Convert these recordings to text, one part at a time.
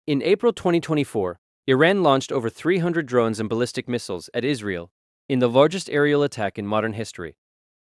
In April 2024, Iran launched over 300 drones and ballistic missiles at Israel in the largest aerial attack in modern history,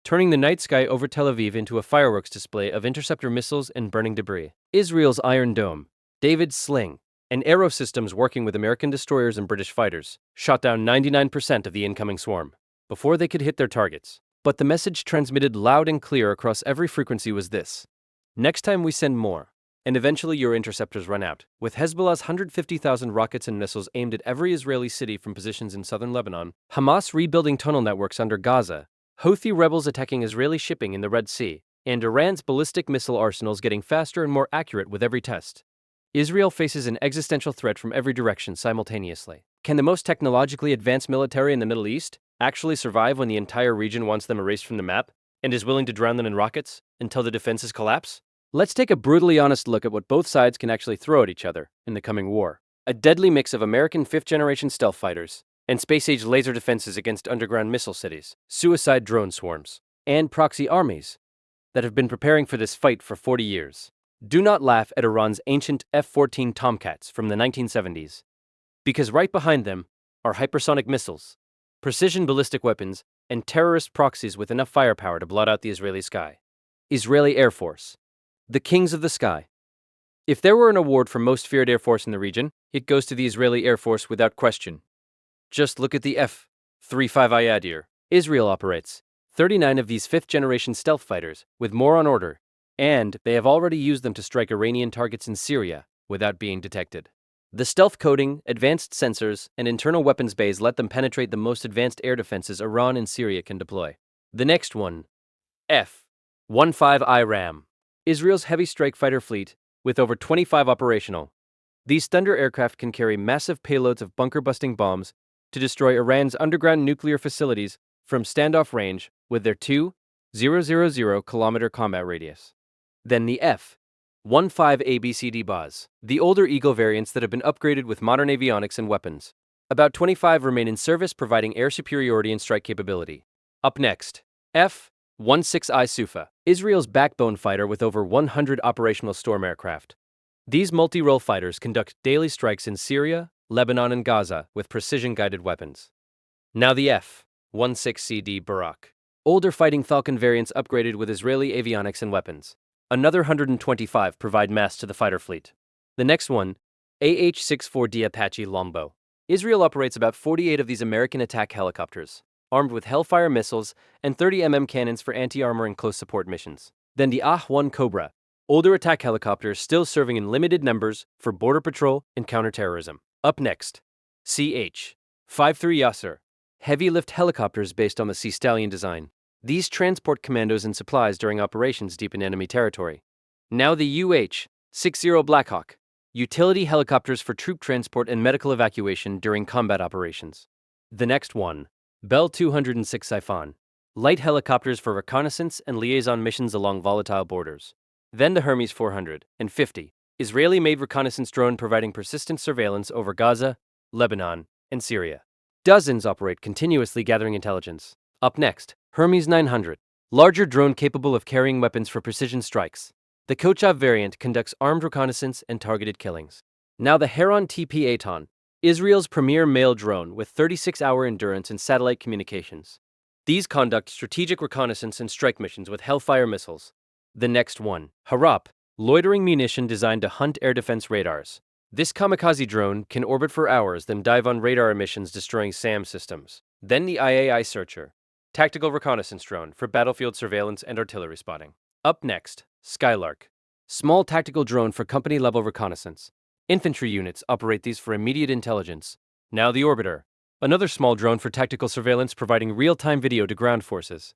turning the night sky over Tel Aviv into a fireworks display of interceptor missiles and burning debris. Israel's Iron Dome, David's Sling, and Arrow systems working with American destroyers and British fighters shot down 99% of the incoming swarm before they could hit their targets. But the message transmitted loud and clear across every frequency was this: next time we send more. And eventually your interceptors run out. With Hezbollah's 150,000 rockets and missiles aimed at every Israeli city from positions in southern Lebanon, Hamas rebuilding tunnel networks under Gaza, Houthi rebels attacking Israeli shipping in the Red Sea, and Iran's ballistic missile arsenals getting faster and more accurate with every test. Israel faces an existential threat from every direction simultaneously. Can the most technologically advanced military in the Middle East actually survive when the entire region wants them erased from the map and is willing to drown them in rockets until the defenses collapse? Let's take a brutally honest look at what both sides can actually throw at each other in the coming war. A deadly mix of American fifth-generation stealth fighters and space-age laser defenses against underground missile cities, suicide drone swarms, and proxy armies that have been preparing for this fight for 40 years. Do not laugh at Iran's ancient F-14 Tomcats from the 1970s, because right behind them are hypersonic missiles, precision ballistic weapons, and terrorist proxies with enough firepower to blot out the Israeli sky. Israeli Air Force, the kings of the sky. If there were an award for most feared Air Force in the region, it goes to the Israeli Air Force without question. Just look at the F-35 Ayadir. Israel operates 39 of these fifth-generation stealth fighters, with more on order, and they have already used them to strike Iranian targets in Syria without being detected. The stealth coding, advanced sensors, and internal weapons bays let them penetrate the most advanced air defenses Iran and Syria can deploy. The next one, F-15I Ram. Israel's heavy strike fighter fleet, with over 25 operational. These Thunder aircraft can carry massive payloads of bunker-busting bombs to destroy Iran's underground nuclear facilities from standoff range with their 2,000-kilometer combat radius. Then the F-15 ABCD Baz, the older Eagle variants that have been upgraded with modern avionics and weapons. About 25 remain in service, providing air superiority and strike capability. Up next, F-16I Sufa, Israel's backbone fighter with over 100 operational storm aircraft. These multi-role fighters conduct daily strikes in Syria, Lebanon, and Gaza with precision-guided weapons. Now the F-16CD Barak, older Fighting Falcon variants upgraded with Israeli avionics and weapons. Another 125 provide mass to the fighter fleet. The next one, AH-64D Apache Longbow. Israel operates about 48 of these American attack helicopters, armed with Hellfire missiles and 30mm cannons for anti-armor and close support missions. Then the Ah-1 Cobra, older attack helicopters still serving in limited numbers for border patrol and counterterrorism. Up next, CH-53 Yasser, heavy lift helicopters based on the Sea Stallion design. These transport commandos and supplies during operations deep in enemy territory. Now the UH-60 Blackhawk, utility helicopters for troop transport and medical evacuation during combat operations. The next one, Bell 206 Siphon, light helicopters for reconnaissance and liaison missions along volatile borders. Then the Hermes 450, Israeli-made reconnaissance drone providing persistent surveillance over Gaza, Lebanon, and Syria. Dozens operate continuously gathering intelligence. Up next, Hermes 900, larger drone capable of carrying weapons for precision strikes. The Kochav variant conducts armed reconnaissance and targeted killings. Now the Heron TP-Aton, Israel's premier male drone with 36-hour endurance and satellite communications. These conduct strategic reconnaissance and strike missions with Hellfire missiles. The next one, Harap, loitering munition designed to hunt air defense radars. This kamikaze drone can orbit for hours, then dive on radar emissions, destroying SAM systems. Then the IAI Searcher, tactical reconnaissance drone for battlefield surveillance and artillery spotting. Up next, Skylark, small tactical drone for company-level reconnaissance. Infantry units operate these for immediate intelligence. Now the Orbiter, another small drone for tactical surveillance providing real-time video to ground forces.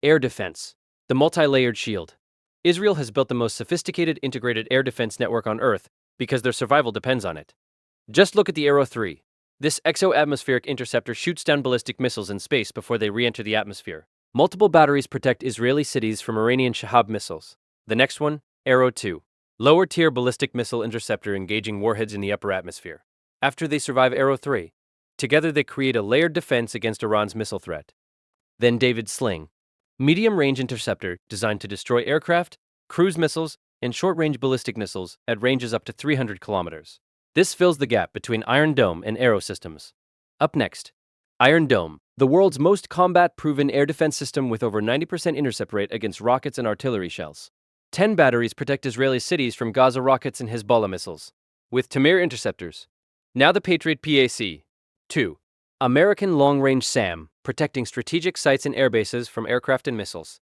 Air defense, the multi-layered shield. Israel has built the most sophisticated integrated air defense network on Earth because their survival depends on it. Just look at the Arrow 3. This exo-atmospheric interceptor shoots down ballistic missiles in space before they re-enter the atmosphere. Multiple batteries protect Israeli cities from Iranian Shahab missiles. The next one, Arrow 2. Lower-tier ballistic missile interceptor engaging warheads in the upper atmosphere. After they survive Arrow 3, together they create a layered defense against Iran's missile threat. Then David's Sling, medium-range interceptor designed to destroy aircraft, cruise missiles, and short-range ballistic missiles at ranges up to 300 kilometers. This fills the gap between Iron Dome and Arrow systems. Up next, Iron Dome, the world's most combat-proven air defense system with over 90% intercept rate against rockets and artillery shells. 10 batteries protect Israeli cities from Gaza rockets and Hezbollah missiles, with Tamir interceptors. Now the Patriot PAC. 2. American long-range SAM, protecting strategic sites and airbases from aircraft and missiles.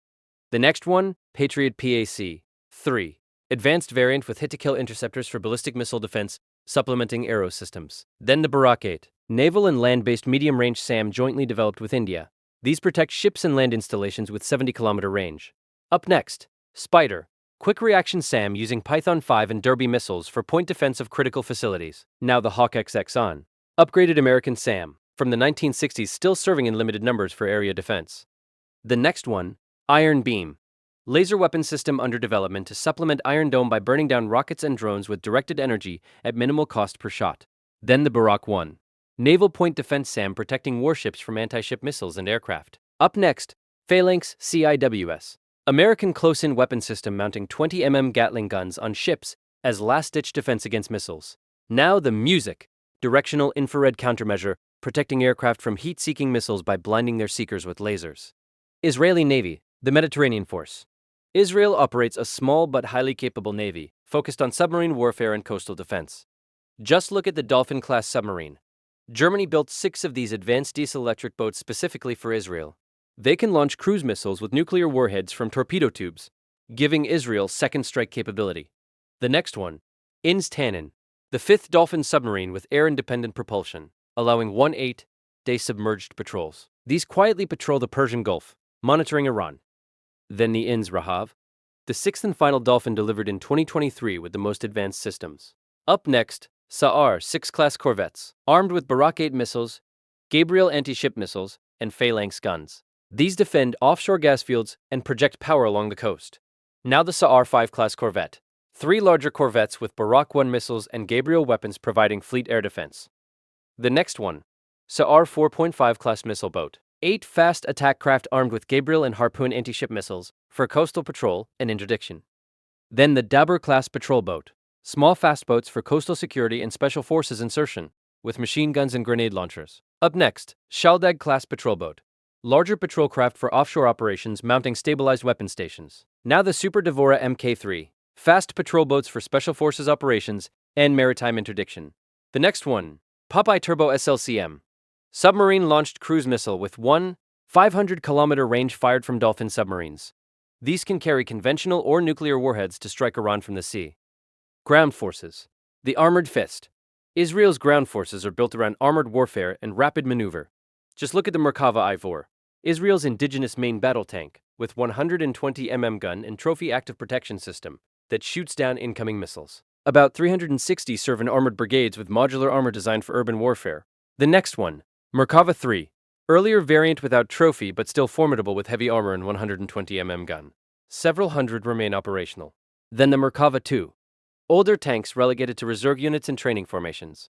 The next one, Patriot PAC. 3. Advanced variant with hit-to-kill interceptors for ballistic missile defense, supplementing Arrow systems. Then the Barak 8, naval and land-based medium-range SAM jointly developed with India. These protect ships and land installations with 70-kilometer range. Up next, Spider, quick-reaction SAM using Python 5 and Derby missiles for point defense of critical facilities. Now the Hawk XX on, upgraded American SAM, from the 1960s still serving in limited numbers for area defense. The next one, Iron Beam, laser weapon system under development to supplement Iron Dome by burning down rockets and drones with directed energy at minimal cost per shot. Then the Barak 1, naval point defense SAM protecting warships from anti-ship missiles and aircraft. Up next, Phalanx CIWS, American close-in weapon system mounting 20 Gatling guns on ships as last-ditch defense against missiles. Now the Music, directional infrared countermeasure protecting aircraft from heat-seeking missiles by blinding their seekers with lasers. Israeli Navy, the Mediterranean Force. Israel operates a small but highly capable navy focused on submarine warfare and coastal defense. Just look at the Dolphin-class submarine. Germany built 6 of these advanced diesel-electric boats specifically for Israel. They can launch cruise missiles with nuclear warheads from torpedo tubes, giving Israel second strike capability. The next one, INS Tanin, the 5th Dolphin submarine with air-independent propulsion, allowing 8-day submerged patrols. These quietly patrol the Persian Gulf, monitoring Iran. Then the INS Shahab, the 6th and final Dolphin delivered in 2023 with the most advanced systems. Up next, Sa'ar 6-class corvettes, armed with Barak 8 missiles, Gabriel anti-ship missiles, and Phalanx guns. These defend offshore gas fields and project power along the coast. Now the Sa'ar 5-class corvette, 3 larger corvettes with Barak 1 missiles and Gabriel weapons providing fleet air defense. The next one, Sa'ar 4.5-class missile boat, 8 fast attack craft armed with Gabriel and Harpoon anti-ship missiles for coastal patrol and interdiction. Then the Dabur-class patrol boat, small fast boats for coastal security and special forces insertion, with machine guns and grenade launchers. Up next, Shaldag-class patrol boat, larger patrol craft for offshore operations mounting stabilized weapon stations. Now the Super Devora Mk3, fast patrol boats for special forces operations and maritime interdiction. The next one, Popeye Turbo SLCM, submarine-launched cruise missile with 500-kilometer range fired from Dolphin submarines. These can carry conventional or nuclear warheads to strike Iran from the sea. Ground forces, the Armored Fist. Israel's ground forces are built around armored warfare and rapid maneuver. Just look at the Merkava I-4, Israel's indigenous main battle tank, with 120 gun and trophy active protection system that shoots down incoming missiles. About 360 serve in armored brigades with modular armor designed for urban warfare. The next one, Merkava 3, earlier variant without trophy but still formidable with heavy armor and 120 gun. Several hundred remain operational. Then the Merkava 2, older tanks relegated to reserve units and training formations.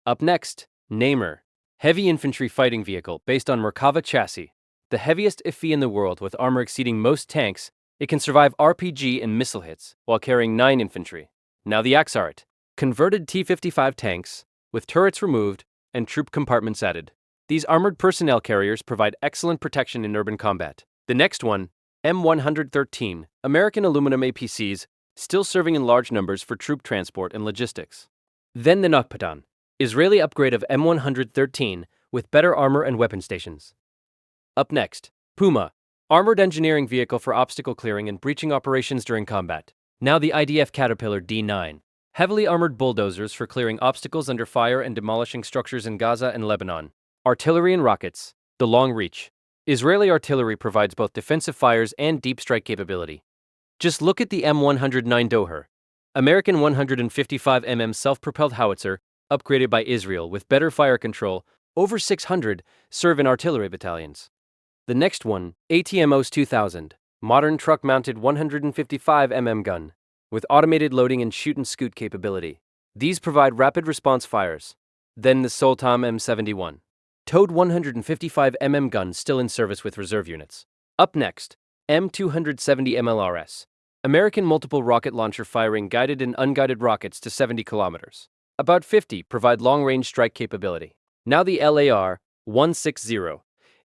Up next, Namer, heavy infantry fighting vehicle based on Merkava chassis, the heaviest IFV in the world with armor exceeding most tanks. It can survive RPG and missile hits while carrying 9 infantry. Now the Aksarit, converted T-55 tanks with turrets removed and troop compartments added. These armored personnel carriers provide excellent protection in urban combat. The next one, M113, American aluminum APCs, still serving in large numbers for troop transport and logistics. Then the Nokpatan, Israeli upgrade of M113 with better armor and weapon stations. Up next, Puma, armored engineering vehicle for obstacle clearing and breaching operations during combat. Now the IDF Caterpillar D9, heavily armored bulldozers for clearing obstacles under fire and demolishing structures in Gaza and Lebanon. Artillery and rockets, the long reach. Israeli artillery provides both defensive fires and deep strike capability. Just look at the M109 Doher, American 155 self-propelled howitzer, upgraded by Israel with better fire control. Over 600 serve in artillery battalions. The next one, ATMOS 2000, modern truck-mounted 155 gun, with automated loading and shoot-and-scoot capability. These provide rapid response fires. Then the Soltam M71, towed 155 gun still in service with reserve units. Up next, M270 MLRS, American multiple rocket launcher firing guided and unguided rockets to 70 kilometers. About 50 provide long-range strike capability. Now the LAR-160,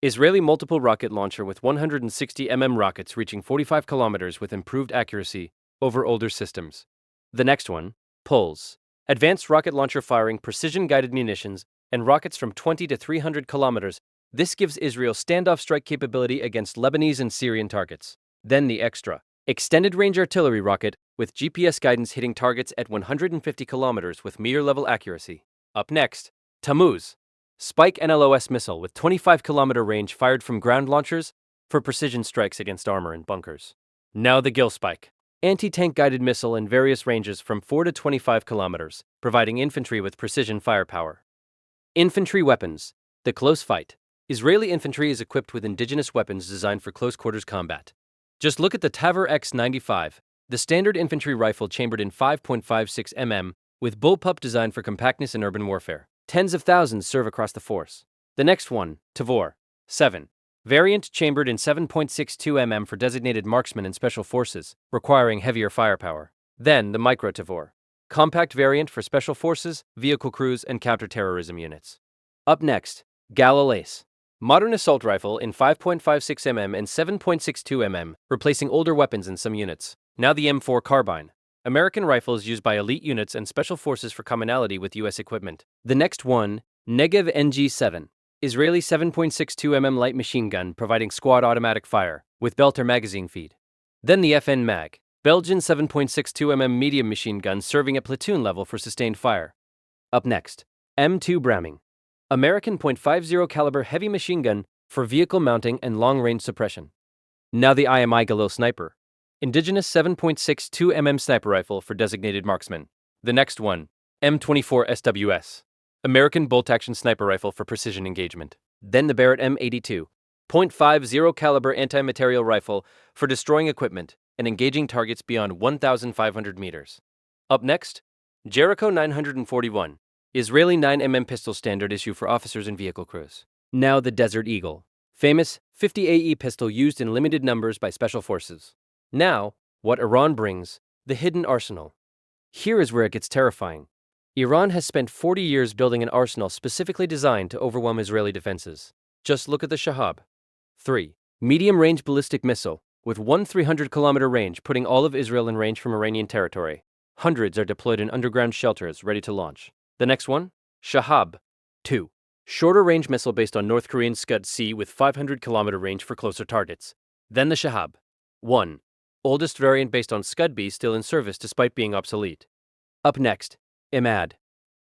Israeli multiple rocket launcher with 160 rockets reaching 45 kilometers with improved accuracy over older systems. The next one, PULS, advanced rocket launcher firing precision-guided munitions and rockets from 20 to 300 kilometers. This gives Israel standoff strike capability against Lebanese and Syrian targets. Then the extra, extended range artillery rocket with GPS guidance hitting targets at 150 kilometers with meter-level accuracy. Up next, Tammuz, Spike NLOS missile with 25-kilometer range fired from ground launchers for precision strikes against armor and bunkers. Now the Gill Spike, anti-tank guided missile in various ranges from 4 to 25 kilometers, providing infantry with precision firepower. Infantry weapons, the close fight. Israeli infantry is equipped with indigenous weapons designed for close-quarters combat. Just look at the Taver X-95, the standard infantry rifle chambered in 5.56 with bullpup designed for compactness in urban warfare. Tens of thousands serve across the force. The next one, Tavor 7, variant chambered in 7.62 for designated marksmen and special forces, requiring heavier firepower. Then the Micro Tavor, compact variant for special forces, vehicle crews, and counterterrorism units. Up next, Galileus, modern assault rifle in 5.56 and 7.62 replacing older weapons in some units. Now the M4 carbine, American rifles used by elite units and special forces for commonality with U.S. equipment. The next one, Negev NG7, Israeli 7.62 light machine gun providing squad automatic fire with belt or magazine feed. Then the FN Mag, Belgian 7.62 medium machine gun serving at platoon level for sustained fire. Up next, M2 Browning, American .50 caliber heavy machine gun for vehicle mounting and long-range suppression. Now the IMI Galil Sniper, indigenous 7.62 sniper rifle for designated marksmen. The next one, M24 SWS, American bolt-action sniper rifle for precision engagement. Then the Barrett M82, .50 caliber anti-material rifle for destroying equipment and engaging targets beyond 1,500 meters. Up next, Jericho 941, Israeli 9 pistol standard issue for officers and vehicle crews. Now the Desert Eagle, famous 50 AE pistol used in limited numbers by special forces. Now, what Iran brings, the hidden arsenal. Here is where it gets terrifying. Iran has spent 40 years building an arsenal specifically designed to overwhelm Israeli defenses. Just look at the Shahab. 3. Medium-range ballistic missile, with 300-kilometer range, putting all of Israel in range from Iranian territory. Hundreds are deployed in underground shelters, ready to launch. The next one? Shahab. 2. Shorter-range missile based on North Korean Scud-C with 500-kilometer range for closer targets. Then the Shahab. 1. Oldest variant based on Scud-B still in service despite being obsolete. Up next, Imad.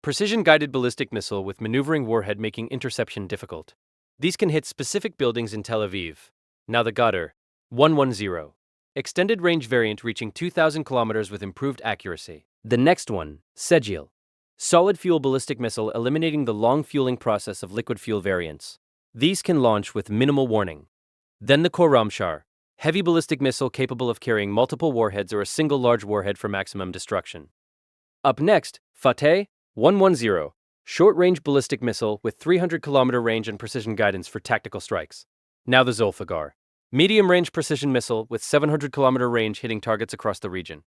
Precision-guided ballistic missile with maneuvering warhead making interception difficult. These can hit specific buildings in Tel Aviv. Now the Ghadr 110. Extended range variant reaching 2,000 kilometers with improved accuracy. The next one, Sejjil. Solid fuel ballistic missile eliminating the long fueling process of liquid fuel variants. These can launch with minimal warning. Then the Khorramshahr. Heavy ballistic missile capable of carrying multiple warheads or a single large warhead for maximum destruction. Up next, Fateh 110. Short-range ballistic missile with 300-kilometer range and precision guidance for tactical strikes. Now the Zulfiqar. Medium-range precision missile with 700-kilometer range hitting targets across the region.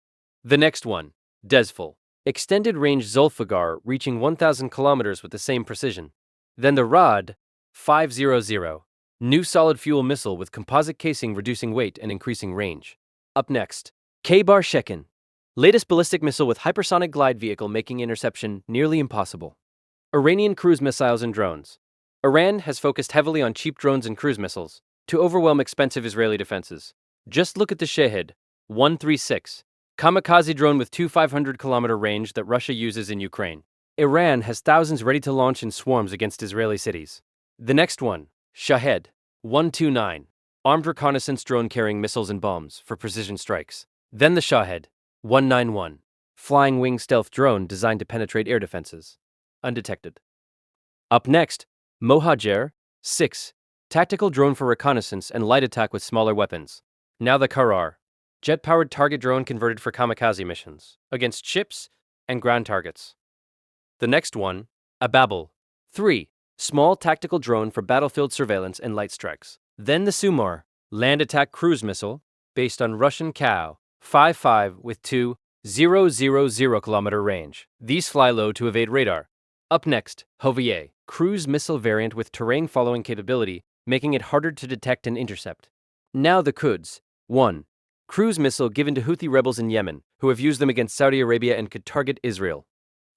The next one, Desful. Extended-range Zulfiqar reaching 1,000 kilometers with the same precision. Then the Rad 500. New solid-fuel missile with composite casing reducing weight and increasing range. Up next, K-Bar Shekin. Latest ballistic missile with hypersonic glide vehicle making interception nearly impossible. Iranian cruise missiles and drones. Iran has focused heavily on cheap drones and cruise missiles to overwhelm expensive Israeli defenses. Just look at the Shahab 136, kamikaze drone with 500-kilometer range that Russia uses in Ukraine. Iran has thousands ready to launch in swarms against Israeli cities. The next one, Shahed 129, armed reconnaissance drone carrying missiles and bombs for precision strikes. Then the Shahed 191, flying wing stealth drone designed to penetrate air defenses. Undetected. Up next, Mohajer 6, tactical drone for reconnaissance and light attack with smaller weapons. Now the Qarar, jet-powered target drone converted for kamikaze missions against ships and ground targets. The next one, Ababel 3, small tactical drone for battlefield surveillance and light strikes. Then the Sumar, land attack cruise missile based on Russian Cow 55 with 2 000-kilometer range. These fly low to evade radar. Up next, Hovier, cruise missile variant with terrain following capability, making it harder to detect and intercept. Now the Quds. 1. Cruise missile given to Houthi rebels in Yemen, who have used them against Saudi Arabia and could target Israel.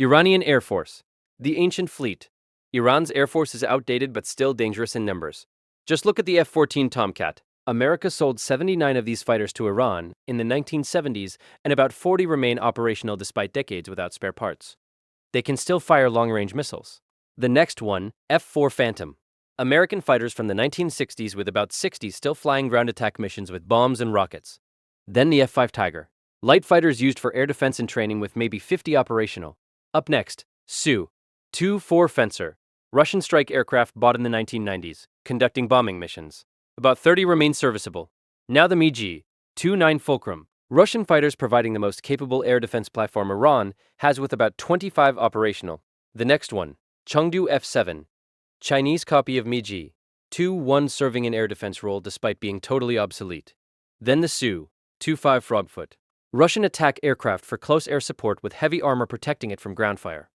Iranian Air Force. The ancient fleet. Iran's air force is outdated but still dangerous in numbers. Just look at the F-14 Tomcat. America sold 79 of these fighters to Iran in the 1970s, and about 40 remain operational despite decades without spare parts. They can still fire long-range missiles. The next one, F-4 Phantom. American fighters from the 1960s with about 60 still flying ground attack missions with bombs and rockets. Then the F-5 Tiger. Light fighters used for air defense and training with maybe 50 operational. Up next, Su-24 Fencer. Russian strike aircraft bought in the 1990s, conducting bombing missions. About 30 remain serviceable. Now the MiG-29 Fulcrum. Russian fighters providing the most capable air defense platform Iran has with about 25 operational. The next one, Chengdu F-7. Chinese copy of MiG-21 serving an air defense role despite being totally obsolete. Then the Su-25 Frogfoot. Russian attack aircraft for close air support with heavy armor protecting it from ground fire.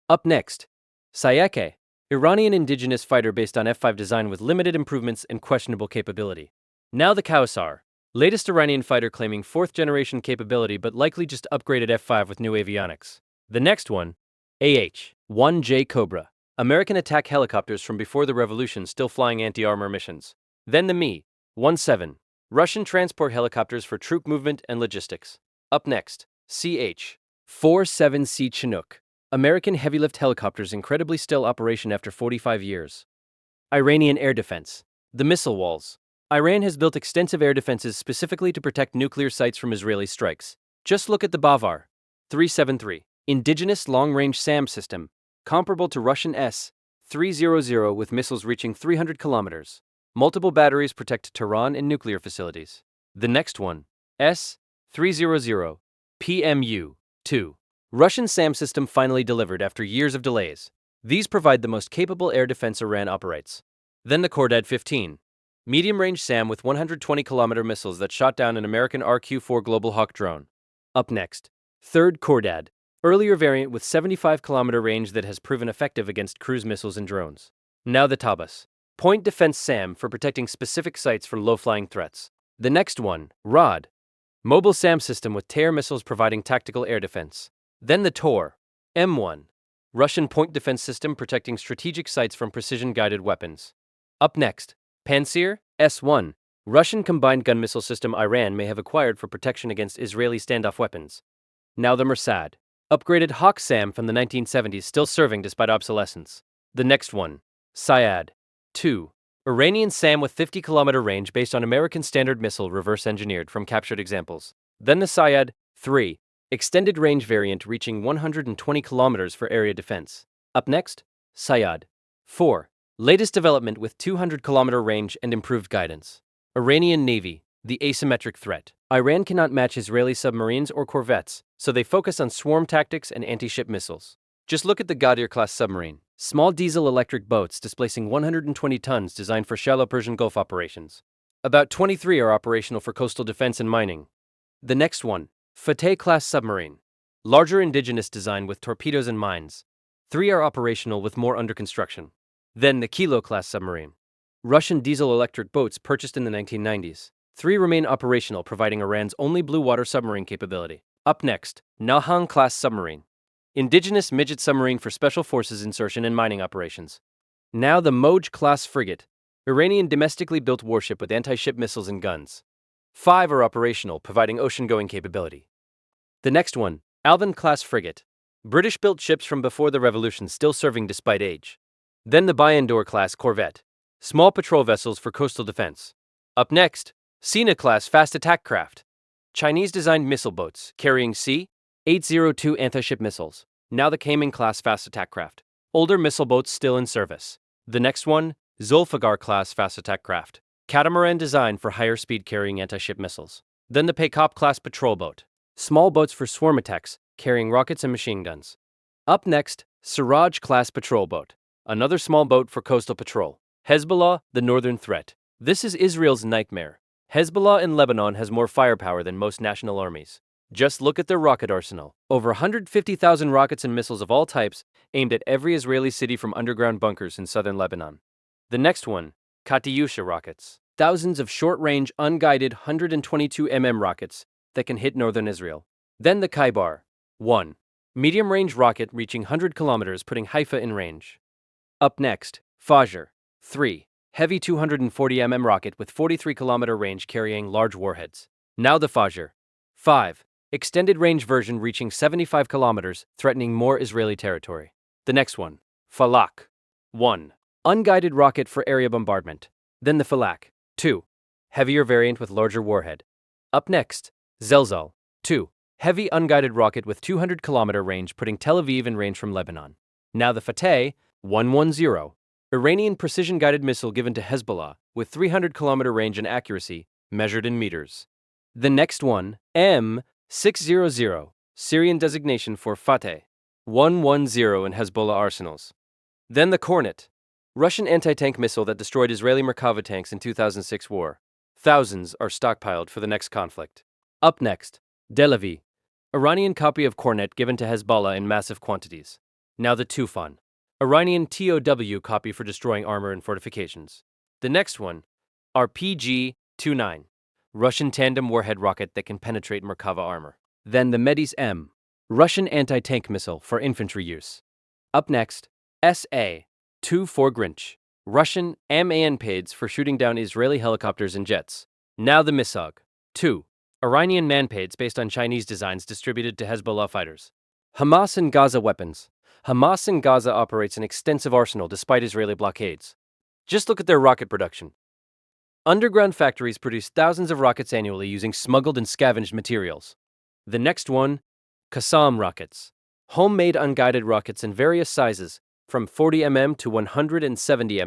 Up next, Sayeke. Iranian indigenous fighter based on F-5 design with limited improvements and questionable capability. Now the Kawsar. Latest Iranian fighter claiming 4th-generation capability but likely just upgraded F-5 with new avionics. The next one, AH-1J Cobra. American attack helicopters from before the revolution still flying anti-armor missions. Then the Mi-17. Russian transport helicopters for troop movement and logistics. Up next, CH-47C Chinook. American heavy-lift helicopters incredibly still operation after 45 years. Iranian air defense. The missile walls. Iran has built extensive air defenses specifically to protect nuclear sites from Israeli strikes. Just look at the Bavar 373, indigenous long-range SAM system, comparable to Russian S-300 with missiles reaching 300 kilometers. Multiple batteries protect Tehran and nuclear facilities. The next one, S-300, PMU-2. Russian SAM system finally delivered after years of delays. These provide the most capable air defense Iran operates. Then the Khordad-15. Medium-range SAM with 120-kilometer missiles that shot down an American RQ-4 Global Hawk drone. Up next, third Khordad. Earlier variant with 75-kilometer range that has proven effective against cruise missiles and drones. Now the Tabas. Point defense SAM for protecting specific sites from low-flying threats. The next one, Rod. Mobile SAM system with Tear missiles providing tactical air defense. Then the Tor, M1. Russian point defense system protecting strategic sites from precision-guided weapons. Up next, Pantsir, S1. Russian combined gun missile system Iran may have acquired for protection against Israeli standoff weapons. Now the Mersad. Upgraded Hawk SAM from the 1970s still serving despite obsolescence. The next one, Syad. 2. Iranian SAM with 50-kilometer range based on American Standard Missile reverse-engineered from captured examples. Then the Syad. 3. Extended range variant reaching 120 kilometers for area defense. Up next, Syad. 4. Latest development with 200-kilometer range and improved guidance. Iranian Navy, the asymmetric threat. Iran cannot match Israeli submarines or corvettes, so they focus on swarm tactics and anti-ship missiles. Just look at the Ghadir-class submarine. Small diesel-electric boats displacing 120 tons designed for shallow Persian Gulf operations. About 23 are operational for coastal defense and mining. The next one, Fateh-class submarine. Larger indigenous design with torpedoes and mines. 3 are operational with more under construction. Then the Kilo-class submarine. Russian diesel-electric boats purchased in the 1990s. 3 remain operational, providing Iran's only blue water submarine capability. Up next, Nahang-class submarine. Indigenous midget submarine for special forces insertion and mining operations. Now the Moj-class frigate. Iranian domestically built warship with anti-ship missiles and guns. 5 are operational, providing ocean-going capability. The next one, Alvin-class frigate. British-built ships from before the revolution still serving despite age. Then the Bayandor-class corvette. Small patrol vessels for coastal defense. Up next, Sina-class fast attack craft. Chinese-designed missile boats carrying C-802 anti-ship missiles. Now the Cayman-class fast attack craft. Older missile boats still in service. The next one, Zulfiqar-class fast attack craft. Catamaran designed for higher speed carrying anti-ship missiles. Then the Peykop-class patrol boat. Small boats for swarm attacks, carrying rockets and machine guns. Up next, Siraj-class patrol boat. Another small boat for coastal patrol. Hezbollah, the northern threat. This is Israel's nightmare. Hezbollah in Lebanon has more firepower than most national armies. Just look at their rocket arsenal. Over 150,000 rockets and missiles of all types aimed at every Israeli city from underground bunkers in southern Lebanon. The next one, Katyusha rockets. Thousands of short-range, unguided 122 rockets that can hit northern Israel. Then the Kaibar, 1. Medium-range rocket reaching 100 kilometers, putting Haifa in range. Up next, Fajr, 3. Heavy 240 rocket with 43-kilometer range carrying large warheads. Now the Fajr, 5. Extended range version reaching 75 kilometers, threatening more Israeli territory. The next one, Falak, 1. Unguided rocket for area bombardment. Then the Falak, 2. Heavier variant with larger warhead. Up next, Zelzal, 2. Heavy unguided rocket with 200-kilometer range, putting Tel Aviv in range from Lebanon. Now the Fateh, 110. Iranian precision-guided missile given to Hezbollah with 300-kilometer range and accuracy, measured in meters. The next one, M600, Syrian designation for Fateh, 110 in Hezbollah arsenals. Then the Kornet, Russian anti-tank missile that destroyed Israeli Merkava tanks in 2006 war. Thousands are stockpiled for the next conflict. Up next, Delavi, Iranian copy of Kornet given to Hezbollah in massive quantities. Now the Tufan, Iranian TOW copy for destroying armor and fortifications. The next one, RPG-29, Russian tandem warhead rocket that can penetrate Merkava armor. Then the Medes M, Russian anti-tank missile for infantry use. Up next, SA-24 Grinch, Russian MANPADs for shooting down Israeli helicopters and jets. Now the Misog, 2, Iranian manpades based on Chinese designs distributed to Hezbollah fighters. Hamas and Gaza weapons. Hamas in Gaza operates an extensive arsenal despite Israeli blockades. Just look at their rocket production. Underground factories produce thousands of rockets annually using smuggled and scavenged materials. The next one, Qassam rockets. Homemade unguided rockets in various sizes, from 40 to 170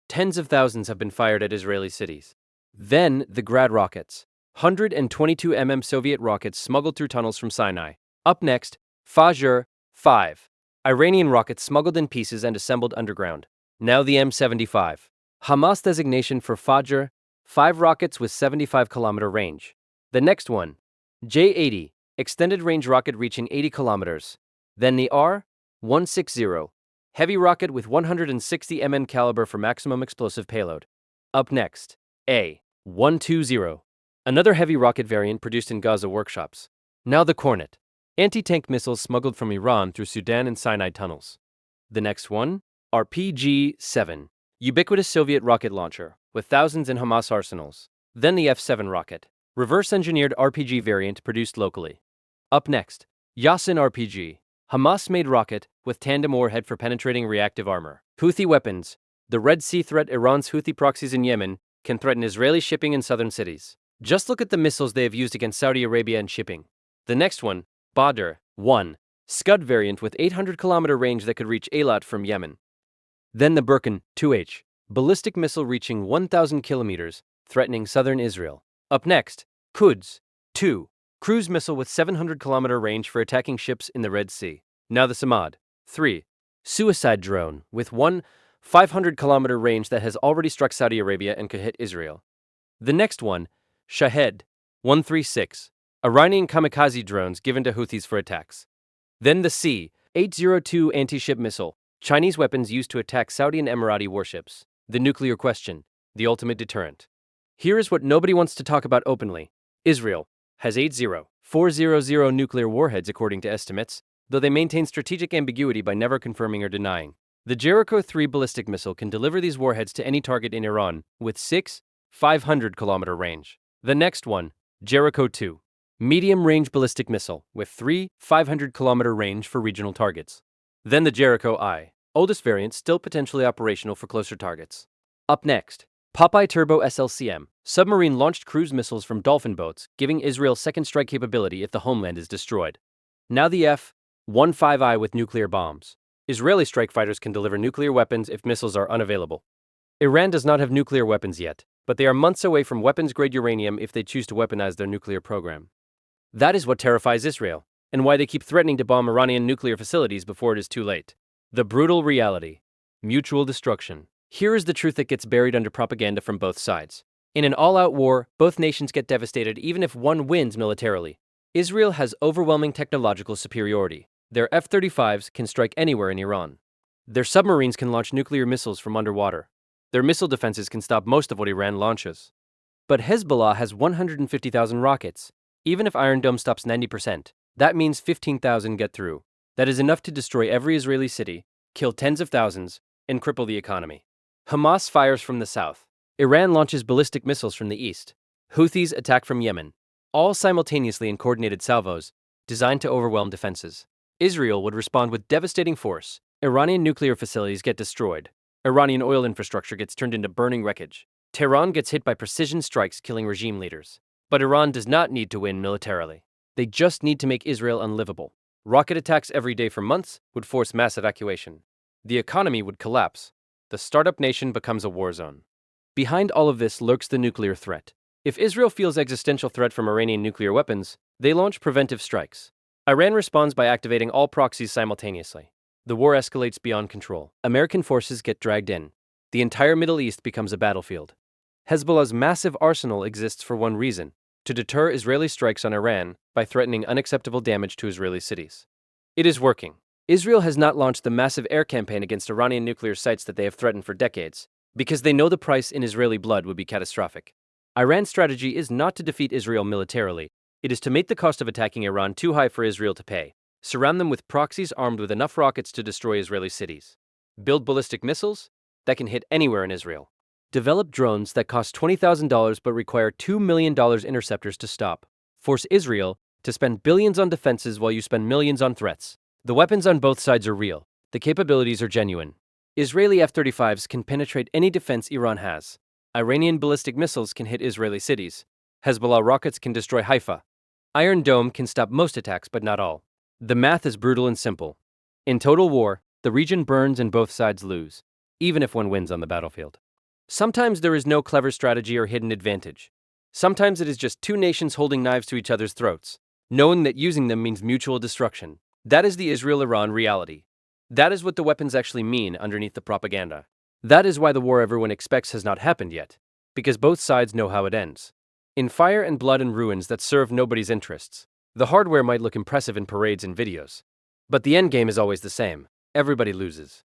Tens of thousands have been fired at Israeli cities. Then the Grad rockets. 122 Soviet rockets smuggled through tunnels from Sinai. Up next, Fajr, 5. Iranian rockets smuggled in pieces and assembled underground. Now the M75. Hamas designation for Fajr, 5 rockets with 75-kilometer range. The next one, J-80, extended range rocket reaching 80 kilometers. Then the R-160, heavy rocket with 160 caliber for maximum explosive payload. Up next, A-120, another heavy rocket variant produced in Gaza workshops. Now the Kornet, anti-tank missiles smuggled from Iran through Sudan and Sinai tunnels. The next one, RPG-7, ubiquitous Soviet rocket launcher with thousands in Hamas arsenals. Then the F-7 rocket, reverse-engineered RPG variant produced locally. Up next, Yasin RPG, Hamas-made rocket with tandem warhead for penetrating reactive armor. Houthi weapons, the Red Sea threat. Iran's Houthi proxies in Yemen can threaten Israeli shipping in southern cities. Just look at the missiles they have used against Saudi Arabia and shipping. The next one, Badr, 1, Scud variant with 800-kilometer range that could reach Eilat from Yemen. Then the Burkan, 2H, ballistic missile reaching 1,000 kilometers, threatening southern Israel. Up next, Quds, 2, cruise missile with 700-kilometer range for attacking ships in the Red Sea. Now the Samad, 3, suicide drone with 500-kilometer range that has already struck Saudi Arabia and could hit Israel. The next one, Shahed, 136, Iranian kamikaze drones given to Houthis for attacks. Then the C-802 anti-ship missile, Chinese weapons used to attack Saudi and Emirati warships. The nuclear question, the ultimate deterrent. Here is what nobody wants to talk about openly. Israel has 400 nuclear warheads according to estimates, though they maintain strategic ambiguity by never confirming or denying. The Jericho-3 ballistic missile can deliver these warheads to any target in Iran with 500-kilometer range. The next one, Jericho-2, medium-range ballistic missile with 500-kilometer range for regional targets. Then the Jericho-I, oldest variant still potentially operational for closer targets. Up next, Popeye Turbo SLCM, submarine-launched cruise missiles from Dolphin boats, giving Israel second strike capability if the homeland is destroyed. Now the F-15I with nuclear bombs. Israeli strike fighters can deliver nuclear weapons if missiles are unavailable. Iran does not have nuclear weapons yet, but they are months away from weapons-grade uranium if they choose to weaponize their nuclear program. That is what terrifies Israel, and why they keep threatening to bomb Iranian nuclear facilities before it is too late. The brutal reality. Mutual destruction. Here is the truth that gets buried under propaganda from both sides. In an all-out war, both nations get devastated even if one wins militarily. Israel has overwhelming technological superiority. Their F-35s can strike anywhere in Iran. Their submarines can launch nuclear missiles from underwater. Their missile defenses can stop most of what Iran launches. But Hezbollah has 150,000 rockets. Even if Iron Dome stops 90%, that means 15,000 get through. That is enough to destroy every Israeli city, kill tens of thousands, and cripple the economy. Hamas fires from the south. Iran launches ballistic missiles from the east. Houthis attack from Yemen, all simultaneously in coordinated salvos, designed to overwhelm defenses. Israel would respond with devastating force. Iranian nuclear facilities get destroyed. Iranian oil infrastructure gets turned into burning wreckage. Tehran gets hit by precision strikes killing regime leaders. But Iran does not need to win militarily. They just need to make Israel unlivable. Rocket attacks every day for months would force mass evacuation. The economy would collapse. The startup nation becomes a war zone. Behind all of this lurks the nuclear threat. If Israel feels existential threat from Iranian nuclear weapons, they launch preventive strikes. Iran responds by activating all proxies simultaneously. The war escalates beyond control. American forces get dragged in. The entire Middle East becomes a battlefield. Hezbollah's massive arsenal exists for one reason: to deter Israeli strikes on Iran by threatening unacceptable damage to Israeli cities. It is working. Israel has not launched the massive air campaign against Iranian nuclear sites that they have threatened for decades, because they know the price in Israeli blood would be catastrophic. Iran's strategy is not to defeat Israel militarily. It is to make the cost of attacking Iran too high for Israel to pay. Surround them with proxies armed with enough rockets to destroy Israeli cities. Build ballistic missiles that can hit anywhere in Israel. Develop drones that cost $20,000 but require $2 million interceptors to stop. Force Israel to spend billions on defenses while you spend millions on threats. The weapons on both sides are real. The capabilities are genuine. Israeli F-35s can penetrate any defense Iran has. Iranian ballistic missiles can hit Israeli cities. Hezbollah rockets can destroy Haifa. Iron Dome can stop most attacks but not all. The math is brutal and simple. In total war, the region burns and both sides lose, even if one wins on the battlefield. Sometimes there is no clever strategy or hidden advantage. Sometimes it is just two nations holding knives to each other's throats, knowing that using them means mutual destruction. That is the Israel-Iran reality. That is what the weapons actually mean underneath the propaganda. That is why the war everyone expects has not happened yet, because both sides know how it ends. In fire and blood and ruins that serve nobody's interests. The hardware might look impressive in parades and videos, but the endgame is always the same. Everybody loses.